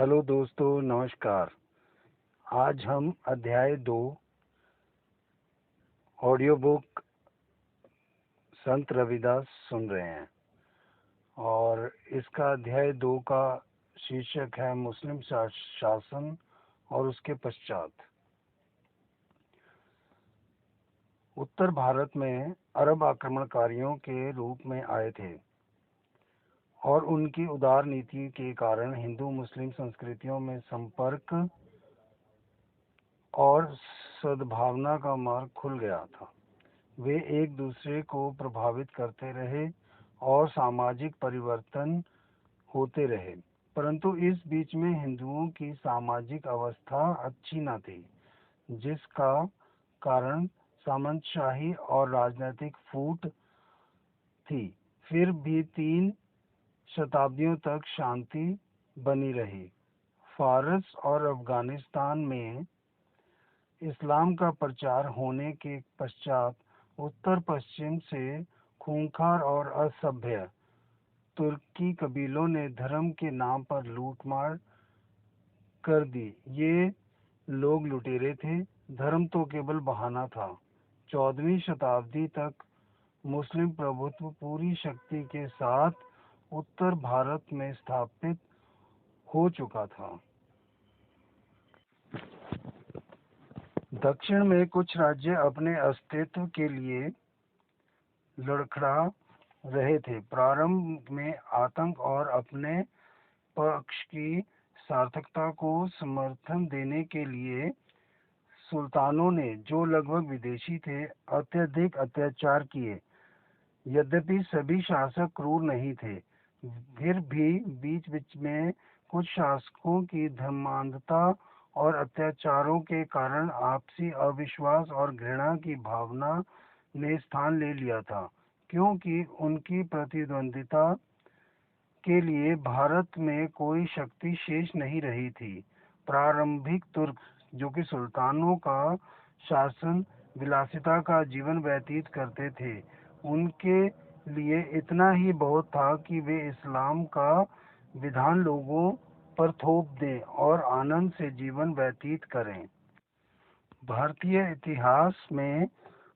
Hello दोस्तों, नमस्कार। आज हम अध्याय 2 ऑडियो बुक संत रविदास सुन रहे हैं और इसका अध्याय 2 का शीर्षक है मुस्लिम शासन और उसके पश्चात। उत्तर भारत में अरब आक्रमणकारियों के रूप में आए थे और उनकी उदार नीति के कारण हिंदू मुस्लिम संस्कृतियों में संपर्क और सद्भावना का मार्ग खुल गया था। वे एक दूसरे को प्रभावित करते रहे और सामाजिक परिवर्तन होते रहे, परंतु इस बीच में हिंदुओं की सामाजिक अवस्था अच्छी न थी, जिसका कारण सामंतशाही और राजनीतिक फूट थी। फिर भी 3 शताब्दियों तक शांति बनी रही। फारस और अफगानिस्तान में इस्लाम का प्रचार होने के पश्चात उत्तर पश्चिम से खूंखार और असभ्य तुर्की कबीलों ने धर्म के नाम पर लूटमार कर दी। ये लोग लुटेरे थे, धर्म तो केवल बहाना था। 14वीं शताब्दी तक मुस्लिम प्रभुत्व पूरी शक्ति के साथ उत्तर भारत में स्थापित हो चुका था। दक्षिण में कुछ राज्य अपने अस्तित्व के लिए लड़खड़ा रहे थे। प्रारंभ में आतंक और अपने पक्ष की सार्थकता को समर्थन देने के लिए सुल्तानों ने, जो लगभग विदेशी थे, अत्यधिक अत्याचार किए। यद्यपि सभी शासक क्रूर नहीं थे, फिर भी बीच बीच में कुछ शासकों की धर्मांधता और अत्याचारों के कारण आपसी अविश्वास और घृणा की भावना ने स्थान ले लिया था, क्योंकि उनकी प्रतिद्वंदिता के लिए भारत में कोई शक्ति शेष नहीं रही थी। प्रारंभिक तुर्क, जो कि सुल्तानों का शासन विलासिता का जीवन व्यतीत करते थे, उनके लिए इतना ही बहुत था कि वे इस्लाम का विधान लोगों पर थोप दें और आनंद से जीवन व्यतीत करें। भारतीय इतिहास में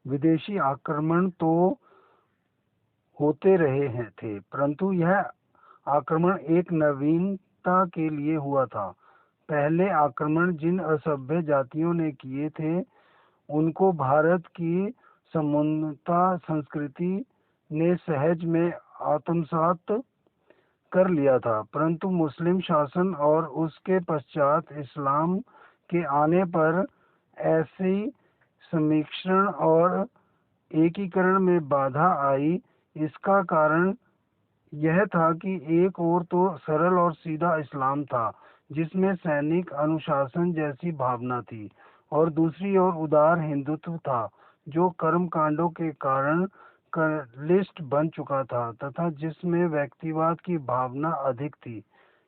विदेशी आक्रमण तो होते रहे थे, परंतु यह आक्रमण एक नवीनता के लिए हुआ था। पहले आक्रमण जिन असभ्य जातियों ने किए थे, उनको भारत की समुन्नता संस्कृति ने सहज में आत्मसात कर लिया था, परंतु मुस्लिम शासन और उसके पश्चात इस्लाम के आने पर ऐसी समिश्रण और एकीकरण में बाधा आई। इसका कारण यह था कि एक ओर तो सरल और सीधा इस्लाम था, जिसमें सैनिक अनुशासन जैसी भावना थी, और दूसरी ओर उदार हिंदुत्व था, जो कर्मकांडों के कारण क्लिष्ट बन चुका था तथा जिसमें व्यक्तिवाद की भावना अधिक थी।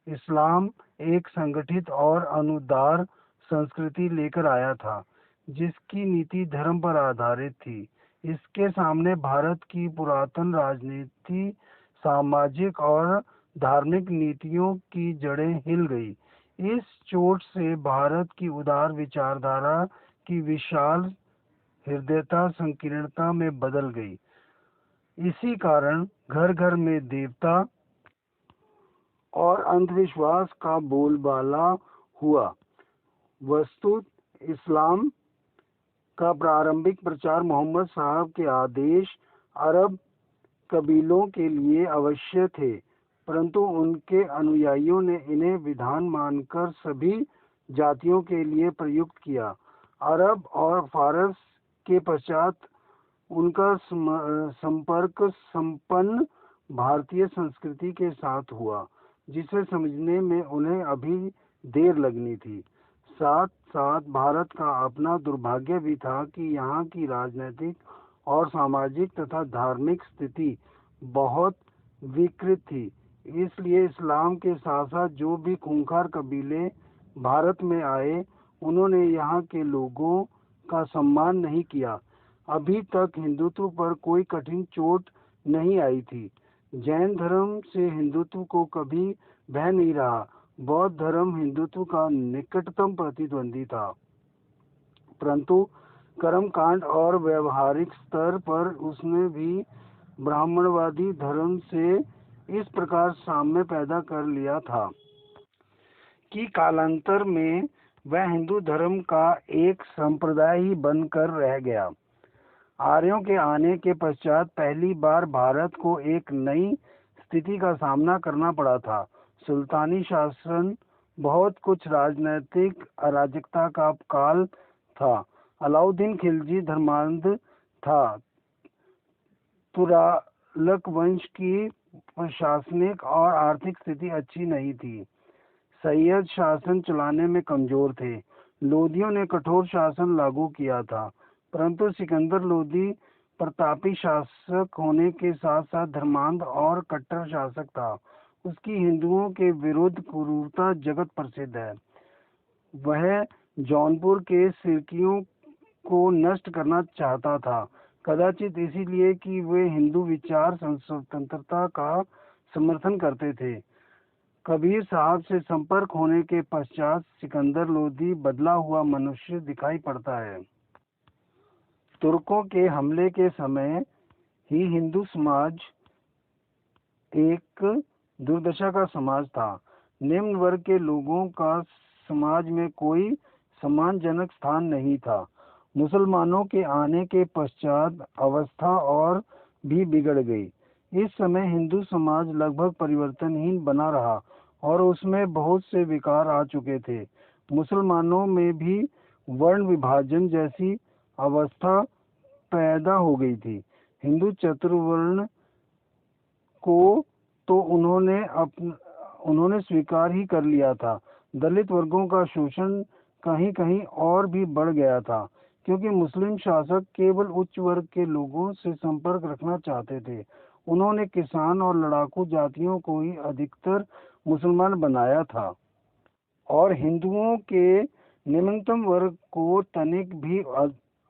इस्लाम एक संगठित और अनुदार संस्कृति लेकर आया था, जिसकी नीति धर्म पर आधारित थी। इसके सामने भारत की पुरातन राजनीति, सामाजिक और धार्मिक नीतियों की जड़ें हिल गई। इस चोट से भारत की उदार विचारधारा की विशाल हृदयता संकीर्णता में बदल गई। इसी कारण घर घर में देवता और अंधविश्वास का बोलबाला हुआ। वस्तुत इस्लाम का प्रारंभिक प्रचार मोहम्मद साहब के आदेश अरब कबीलों के लिए अवश्य थे, परंतु उनके अनुयायियों ने इन्हें विधान मानकर सभी जातियों के लिए प्रयुक्त किया। अरब और फारस के पश्चात उनका संपर्क संपन्न भारतीय संस्कृति के साथ हुआ, जिसे समझने में उन्हें अभी देर लगनी थी। साथ साथ भारत का अपना दुर्भाग्य भी था कि यहाँ की राजनीतिक और सामाजिक तथा धार्मिक स्थिति बहुत विकृत थी। इसलिए इस्लाम के साथ साथ जो भी खूंखार कबीले भारत में आए, उन्होंने यहाँ के लोगों का सम्मान नहीं किया। अभी तक हिंदुत्व पर कोई कठिन चोट नहीं आई थी। जैन धर्म से हिंदुत्व को कभी भय नहीं रहा बौद्ध धर्म हिंदुत्व का निकटतम प्रतिद्वंदी था, परंतु कर्मकांड और व्यवहारिक स्तर पर उसने भी ब्राह्मणवादी धर्म से इस प्रकार साम्य पैदा कर लिया था कि कालांतर में वह हिंदू धर्म का एक संप्रदाय ही बनकर रह गया। आर्यों के आने के पश्चात पहली बार भारत को एक नई स्थिति का सामना करना पड़ा था। सुल्तानी शासन, बहुत कुछ राजनैतिक अराजकता का काल था। अलाउद्दीन खिलजी धर्मांध था। तुगलक वंश की प्रशासनिक और आर्थिक स्थिति अच्छी नहीं थी। सैयद शासन चलाने में कमजोर थे। लोदियों ने कठोर शासन लागू किया था, परंतु सिकंदर लोदी प्रतापी शासक होने के साथ साथ धर्मांध और कट्टर शासक था। उसकी हिंदुओं के विरुद्ध क्रूरता जगत प्रसिद्ध है। वह जौनपुर के सिरकियों को नष्ट करना चाहता था, कदाचित इसीलिए कि वे हिंदू विचार स्वतंत्रता का समर्थन करते थे। कबीर साहब से संपर्क होने के पश्चात सिकंदर लोदी बदला हुआ मनुष्य दिखाई पड़ता है। तुर्कों के हमले के समय ही हिंदू समाज एक दुर्दशा का समाज था। निम्न वर्ग के लोगों का समाज में कोई सम्मानजनक स्थान नहीं था। मुसलमानों के आने के पश्चात अवस्था और भी बिगड़ गई। इस समय हिंदू समाज लगभग परिवर्तनहीन बना रहा और उसमें बहुत से विकार आ चुके थे। मुसलमानों में भी वर्ण विभाजन जैसी अवस्था पैदा हो गई थी। हिंदू चतुर्वर्ण को तो उन्होंने स्वीकार ही कर लिया था। दलित वर्गों का शोषण कहीं कहीं और भी बढ़ गया था, क्योंकि मुस्लिम शासक केवल उच्च वर्ग के लोगों से संपर्क रखना चाहते थे। उन्होंने किसान और लड़ाकू जातियों को ही अधिकतर मुसलमान बनाया था और हिंदुओं के निम्नतम वर्ग को तनिक भी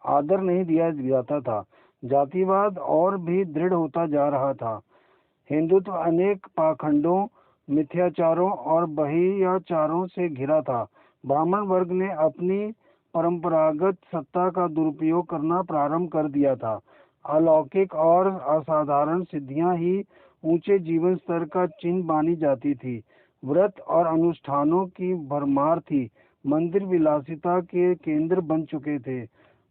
आदर नहीं दिया जाता था। जातिवाद और भी दृढ़ होता जा रहा था। हिंदुत्व अनेक पाखंडों, मिथ्याचारों और बहिष्कारों से घिरा था। ब्राह्मण वर्ग ने अपनी परंपरागत सत्ता का दुरुपयोग करना प्रारंभ कर दिया था। अलौकिक और असाधारण सिद्धियां ही ऊंचे जीवन स्तर का चिन्ह मानी जाती थी। व्रत और अनुष्ठानों की भरमार थी। मंदिर विलासिता के केंद्र बन चुके थे।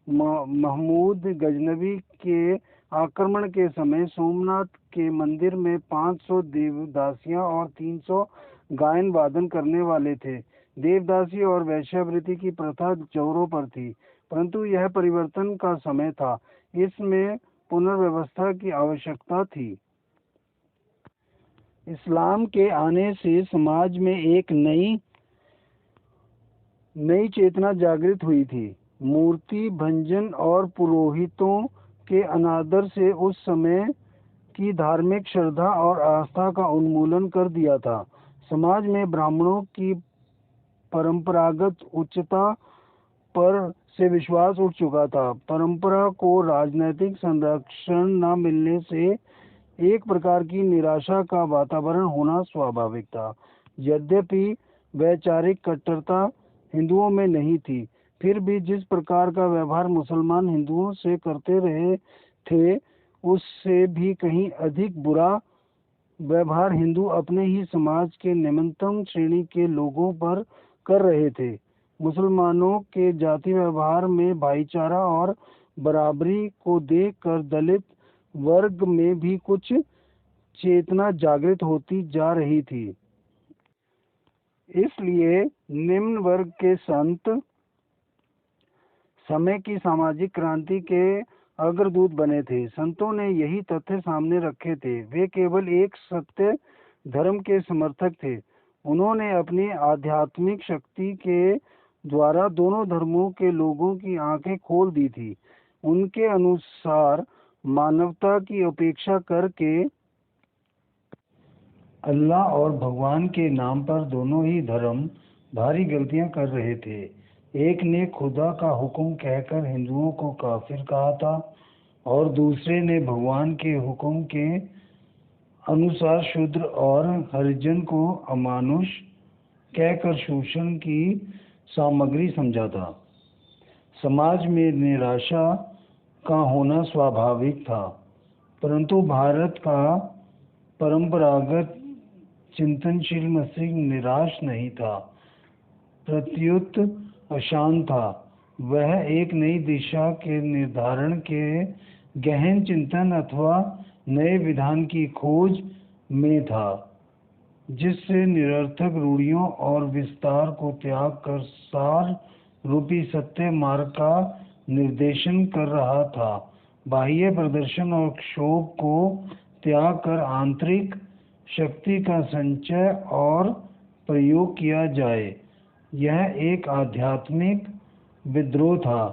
महमूद गजनवी के आक्रमण के समय सोमनाथ के मंदिर में 500 देवदासियां और 300 गायन वादन करने वाले थे। देवदासी और वैश्यावृत्ति की प्रथा जोरों पर थी, परंतु यह परिवर्तन का समय था। इसमें पुनर्व्यवस्था की आवश्यकता थी। इस्लाम के आने से समाज में एक नई चेतना जागृत हुई थी। मूर्ति भंजन और पुरोहितों के अनादर से उस समय की धार्मिक श्रद्धा और आस्था का उन्मूलन कर दिया था। समाज में ब्राह्मणों की परंपरागत उच्चता पर से विश्वास उठ चुका था। परंपरा को राजनीतिक संरक्षण न मिलने से एक प्रकार की निराशा का वातावरण होना स्वाभाविक था। यद्यपि वैचारिक कट्टरता हिंदुओं में नहीं थी, फिर भी जिस प्रकार का व्यवहार मुसलमान हिंदुओं से करते रहे थे, उससे भी कहीं अधिक बुरा व्यवहार हिंदू अपने ही समाज के निम्नतम श्रेणी के लोगों पर कर रहे थे। मुसलमानों के जाति व्यवहार में भाईचारा और बराबरी को देखकर दलित वर्ग में भी कुछ चेतना जागृत होती जा रही थी। इसलिए निम्न वर्ग के संत समय की सामाजिक क्रांति के अग्रदूत बने थे। संतों ने यही तथ्य सामने रखे थे। वे केवल एक सत्य धर्म के समर्थक थे। उन्होंने अपनी आध्यात्मिक शक्ति के द्वारा दोनों धर्मों के लोगों की आंखें खोल दी थी। उनके अनुसार मानवता की उपेक्षा करके अल्लाह और भगवान के नाम पर दोनों ही धर्म भारी गलतियां कर रहे थे। एक ने खुदा का हुक्म कहकर हिंदुओं को काफिर कहा था और दूसरे ने भगवान के हुक्म के अनुसार शूद्र और हरिजन को अमानुष कहकर शोषण की सामग्री समझा था। समाज में निराशा का होना स्वाभाविक था, परंतु भारत का परंपरागत चिंतनशील मस्तिष्क निराश नहीं था, प्रत्युत अशांत था। वह एक नई दिशा के निर्धारण के गहन चिंतन अथवा नए विधान की खोज में था, जिससे निरर्थक रूढ़ियों और विस्तार को त्याग कर सार रूपी सत्य मार्ग का निर्देशन कर रहा था। बाह्य प्रदर्शन और क्षोभ को त्याग कर आंतरिक शक्ति का संचय और प्रयोग किया जाए। यह एक आध्यात्मिक विद्रोह था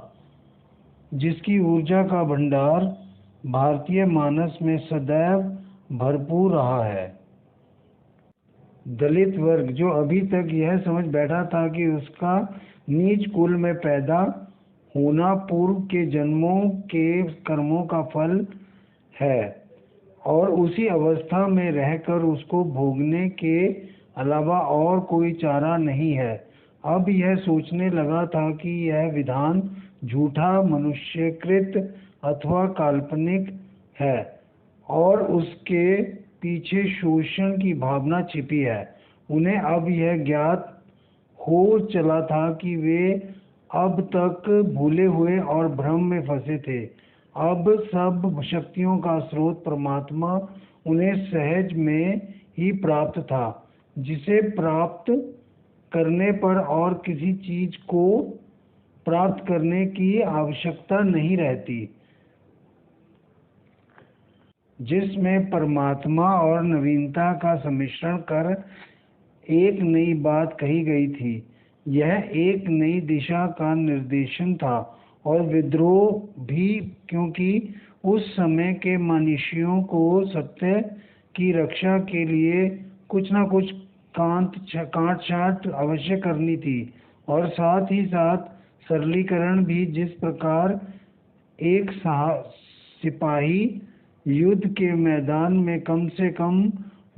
जिसकी ऊर्जा का भंडार भारतीय मानस में सदैव भरपूर रहा है। दलित वर्ग, जो अभी तक यह समझ बैठा था कि उसका नीच कुल में पैदा होना पूर्व के जन्मों के कर्मों का फल है और उसी अवस्था में रहकर उसको भोगने के अलावा और कोई चारा नहीं है, अब यह सोचने लगा था कि यह विधान झूठा, मनुष्यकृत अथवा काल्पनिक है और उसके पीछे शोषण की भावना छिपी है। उन्हें अब यह ज्ञात हो चला था कि वे अब तक भूले हुए और भ्रम में फंसे थे। अब सब शक्तियों का स्रोत परमात्मा उन्हें सहज में ही प्राप्त था, जिसे प्राप्त करने पर और किसी चीज को प्राप्त करने की आवश्यकता नहीं रहती, जिसमें परमात्मा और नवीनता का सम्मिश्रण कर एक नई बात कही गई थी। यह एक नई दिशा का निर्देशन था और विद्रोह भी, क्योंकि उस समय के मनुष्यों को सत्य की रक्षा के लिए कुछ न कुछ काट छांट अवश्य करनी थी और साथ ही साथ सरलीकरण भी। जिस प्रकार एक सिपाही युद्ध के मैदान में कम से कम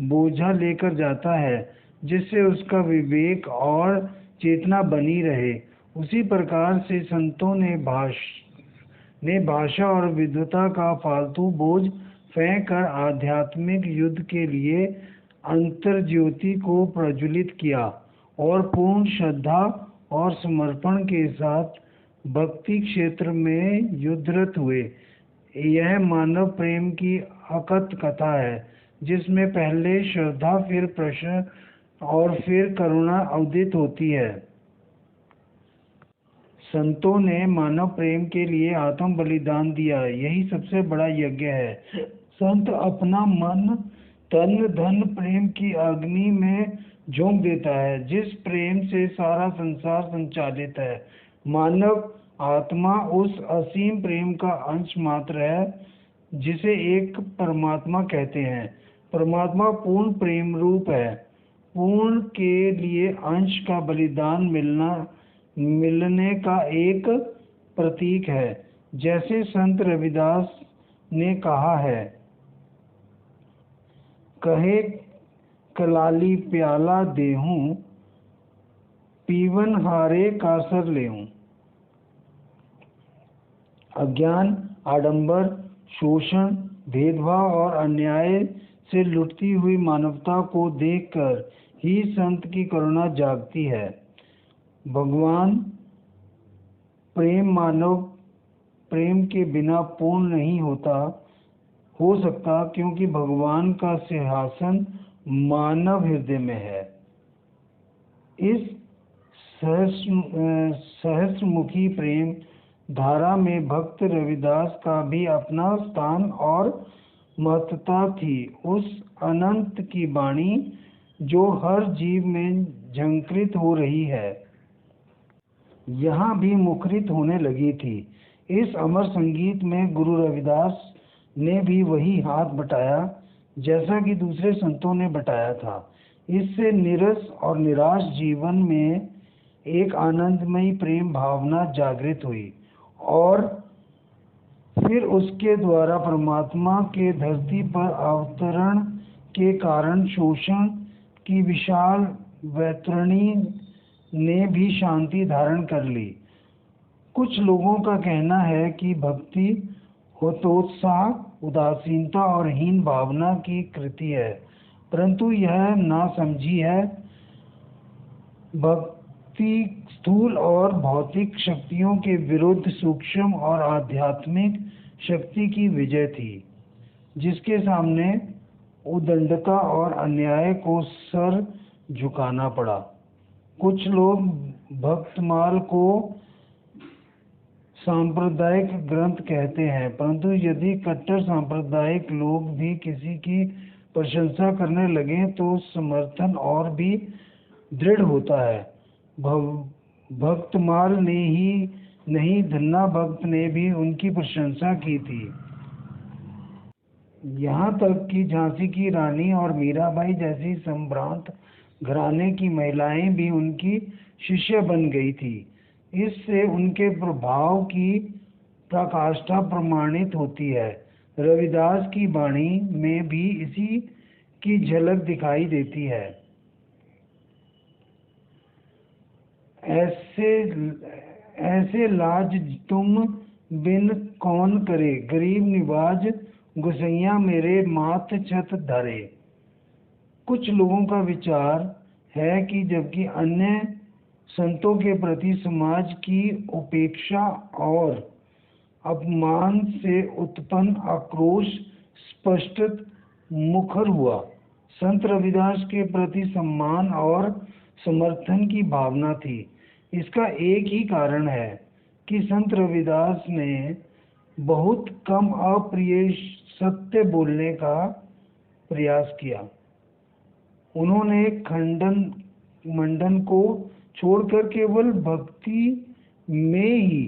बोझा लेकर जाता है जिससे उसका विवेक और चेतना बनी रहे, उसी प्रकार से संतों ने भाषा और विद्वता का फालतू बोझ फेंक कर आध्यात्मिक युद्ध के लिए अंतर्ज्योति को प्रज्वलित किया और पूर्ण श्रद्धा और समर्पण के साथ भक्ति क्षेत्र में युद्धरत हुए। यह मानव प्रेम की अकथ कथा है, जिसमें पहले श्रद्धा, फिर प्रश्न और फिर करुणा अवदित होती है। संतों ने मानव प्रेम के लिए आत्म बलिदान दिया, यही सबसे बड़ा यज्ञ है। संत अपना मन, तन, धन प्रेम की अग्नि में झोंक देता है, जिस प्रेम से सारा संसार संचालित है। मानव आत्मा उस असीम प्रेम का अंश मात्र है जिसे एक परमात्मा कहते हैं। परमात्मा पूर्ण प्रेम रूप है। पूर्ण के लिए अंश का बलिदान मिलने का एक प्रतीक है। जैसे संत रविदास ने कहा है, कहे कलाली प्याला देहूं, पीवन हारे कासर लेऊं। अज्ञान, आडंबर, शोषण, भेदभाव और अन्याय से लुटती हुई मानवता को देखकर ही संत की करुणा जागती है। भगवान प्रेम मानव प्रेम के बिना पूर्ण नहीं हो सकता, क्योंकि भगवान का सिंहासन मानव हृदय में है। इस सहस्रमुखी प्रेम धारा में भक्त रविदास का भी अपना स्थान और महत्ता थी। उस अनंत की वाणी जो हर जीव में झंकृत हो रही है, यहाँ भी मुखरित होने लगी थी। इस अमर संगीत में गुरु रविदास ने भी वही हाथ बटाया जैसा कि दूसरे संतों ने बटाया था। इससे नीरस और निराश जीवन में एक आनंदमयी प्रेम भावना जागृत हुई और फिर उसके द्वारा परमात्मा के धरती पर अवतरण के कारण शोषण की विशाल वैतरणी ने भी शांति धारण कर ली। कुछ लोगों का कहना है कि भक्ति हतोत्साह, उदासीनता और हीन भावना की कृति है, परंतु यह नासमझी है। भक्ति स्थूल और भौतिक शक्तियों के विरुद्ध सूक्ष्म और आध्यात्मिक शक्ति की विजय थी, जिसके सामने उद्दंडता और अन्याय को सर झुकाना पड़ा। कुछ लोग भक्तमाल को सांप्रदायिक ग्रंथ कहते हैं, परंतु यदि कट्टर सांप्रदायिक लोग भी किसी की प्रशंसा करने लगें तो समर्थन और भी दृढ़ होता है। भक्तमाल ने ही नहीं, धन्ना भक्त ने भी उनकी प्रशंसा की थी। यहाँ तक कि झांसी की रानी और मीराबाई जैसी संभ्रांत घराने की महिलाएं भी उनकी शिष्य बन गई थी। इससे उनके प्रभाव की पराकाष्ठा प्रमाणित होती है। रविदास की वाणी में भी इसी की झलक दिखाई देती है। ऐसे लाज तुम बिन कौन करे, गरीब निवाज गुसैया मेरे माथ छत धरे। कुछ लोगों का विचार है कि जबकि अन्य संतों के प्रति समाज की उपेक्षा और अपमान से उत्पन्न आक्रोश स्पष्ट मुखर हुआ, संत रविदास के प्रति सम्मान और समर्थन की भावना थी। इसका एक ही कारण है कि संत रविदास ने बहुत कम अप्रिय सत्य बोलने का प्रयास किया। उन्होंने खंडन मंडन को छोड़कर केवल भक्ति में ही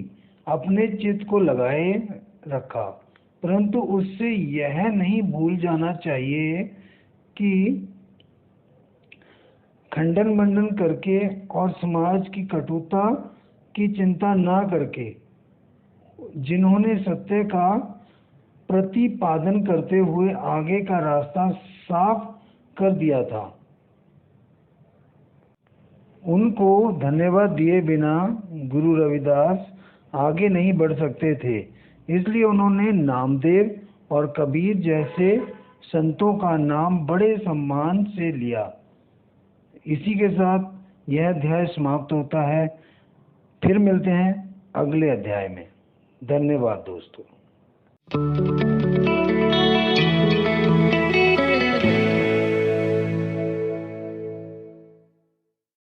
अपने चित्त को लगाए रखा, परंतु उससे यह नहीं भूल जाना चाहिए कि खंडन मंडन करके और समाज की कटुता की चिंता न करके जिन्होंने सत्य का प्रतिपादन करते हुए आगे का रास्ता साफ कर दिया था, उनको धन्यवाद दिए बिना गुरु रविदास आगे नहीं बढ़ सकते थे। इसलिए उन्होंने नामदेव और कबीर जैसे संतों का नाम बड़े सम्मान से लिया। इसी के साथ यह अध्याय समाप्त होता है। फिर मिलते हैं अगले अध्याय में। धन्यवाद दोस्तों।